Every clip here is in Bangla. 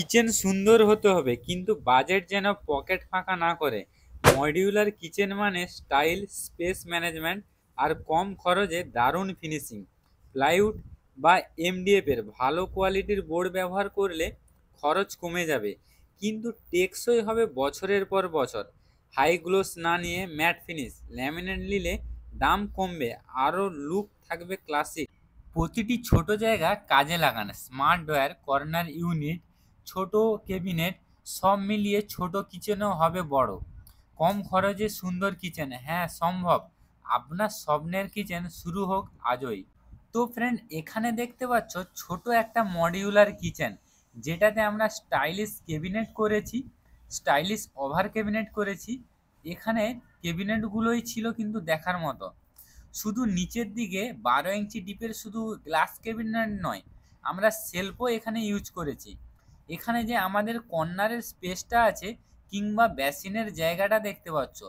কিচেন সুন্দর হতে হবে কিন্তু বাজেট যেন পকেট ফাঁকা না করে। মডিউলার কিচেন মানে স্টাইল, স্পেস ম্যানেজমেন্ট আর কম খরচে দারুণ ফিনিশিং। প্লাইউড বা এমডিএফ এর ভালো কোয়ালিটির বোর্ড ব্যবহার করলে খরচ কমে যাবে কিন্তু টেকসই হবে বছরের পর বছর। হাই গ্লোস না নিয়ে ম্যাট ফিনিশ ল্যামিনেট নিলে দাম কমবে, আরও লুক থাকবে ক্লাসিক। প্রতিটি ছোট জায়গা কাজে লাগান, স্মার্ট ডয়ার, কর্নার ইউনিট, ছোট ক্যাবিনেট, সব মিলিয়ে ছোট কিচেনও হবে বড়। কম খরচে সুন্দর কিচেন, হ্যাঁ সম্ভব। আপনার স্বপ্নের কিচেন শুরু হোক আজই। তো ফ্রেন্ড, এখানে দেখতে পাচ্ছ ছোট একটা মডিউলার কিচেন, যেটাতে আমরা স্টাইলিশ ক্যাবিনেট করেছি, স্টাইলিশ ওভার ক্যাবিনেট করেছি। এখানে ক্যাবিনেটগুলোই ছিল কিন্তু দেখার মতো। শুধু নিচের দিকে 12 ইঞ্চি ডিপের শুধু গ্লাস ক্যাবিনেট নয়, আমরা সেলফও এখানে ইউজ করেছি। এখানে যে আমাদের কর্নারের স্পেসটা আছে কিংবা বেসিনের জায়গাটা দেখতে পাচ্ছ,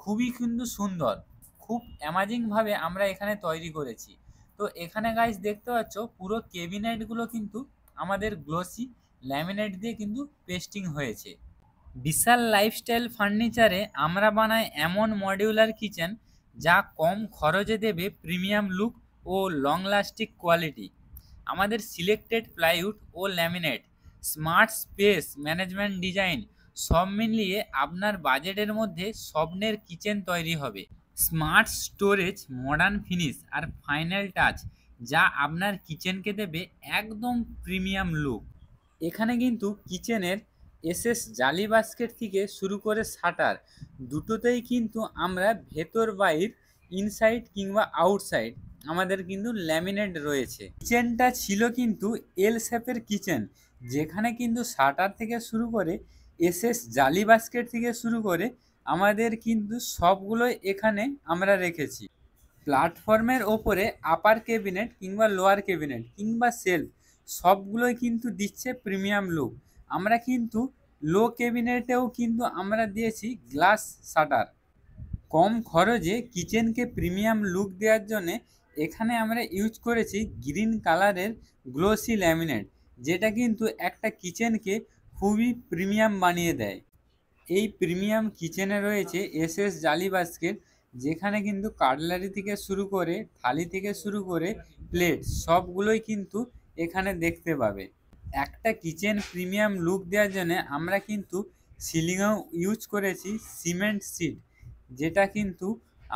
খুবই কিন্তু সুন্দর, খুব অ্যামাজিংভাবে আমরা এখানে তৈরি করেছি। তো এখানে গাইস দেখতে পাচ্ছ পুরো ক্যাবিনেটগুলো কিন্তু আমাদের গ্লোসি ল্যামিনেট দিয়ে কিন্তু পেস্টিং হয়েছে। বিশাল লাইফস্টাইল ফার্নিচারে আমরা বানাই এমন মডিউলার কিচেন যা কম খরচে দেবে প্রিমিয়াম লুক ও লং লাস্টিং কোয়ালিটি। আমাদের সিলেক্টেড প্লাইউড ও laminate, smart space management design, সব মিলিয়ে আপনার বাজেটের মধ্যে স্বপ্নের কিচেন তৈরি হবে। স্মার্ট স্টোরেজ, মডার্ন ফিনিশ আর ফাইনাল টাচ, যা আপনার কিচেনকে দেবে একদম প্রিমিয়াম লুক। এখানে কিন্তু কিচেনের এসএস জালি বাস্কেট থেকে শুরু করে শাটার, দুটোতেই কিন্তু আমরা ভেতর বাইর, ইনসাইড কিংবা আউটসাইড আমাদের কিন্তু ল্যামিনেট রয়েছে। কিচেনটা ছিল কিন্তু এল শেপের কিচেন, যেখানে কিন্তু শাটার থেকে শুরু করে এসএস জালি বাস্কেট থেকে শুরু করে আমাদের কিন্তু সবগুলোই এখানে আমরা রেখেছি। প্ল্যাটফর্মের ওপরে আপার ক্যাবিনেট কিংবা লোয়ার ক্যাবিনেট কিংবা সেলফ, সবগুলোই কিন্তু দিচ্ছে প্রিমিয়াম লুক। আমরা কিন্তু লো ক্যাবিনেটেও কিন্তু আমরা দিয়েছি গ্লাস শাটার। কম খরচে কিচেনকে প্রিমিয়াম লুক দেওয়ার জন্য এখানে আমরা ইউজ করেছি গ্রিন কালারের গ্লোসি ল্যামিনেট, যেটা কিন্তু একটা কিচেনকে খুবই প্রিমিয়াম বানিয়ে দেয়। এই প্রিমিয়াম কিচেনে রয়েছে এসএস জালি বাস্কেট, যেখানে কিন্তু কাটলারি থেকে শুরু করে থালি থেকে শুরু করে প্লেট সবগুলোই কিন্তু এখানে দেখতে পাবে। একটা কিচেন প্রিমিয়াম লুক দেওয়ার জন্য আমরা কিন্তু সিলিংয়েও ইউজ করেছি সিমেন্ট সিট, যেটা কিন্তু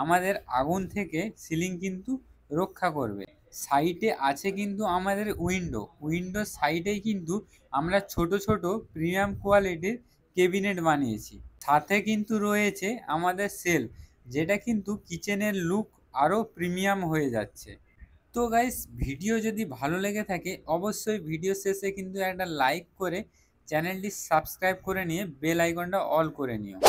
আমাদের আগুন থেকে সিলিং কিন্তু রক্ষা করবে। সাইডে আছে কিন্তু আমাদের উইন্ডো সাইডেই কিন্তু আমরা ছোট ছোট প্রিমিয়াম কোয়ালিটির ক্যাবিনেট বানিয়েছি। সাথে কিন্তু রয়েছে আমাদের সেলফ, যেটা কিন্তু কিচেনের লুক আরও প্রিমিয়াম হয়ে যাচ্ছে। তো গাইস, ভিডিও যদি ভালো লেগে থাকে অবশ্যই ভিডিও শেষে কিন্তু একটা লাইক করে চ্যানেলটি সাবস্ক্রাইব করে নিয়ে বেল আইকনটা অল করে নিও।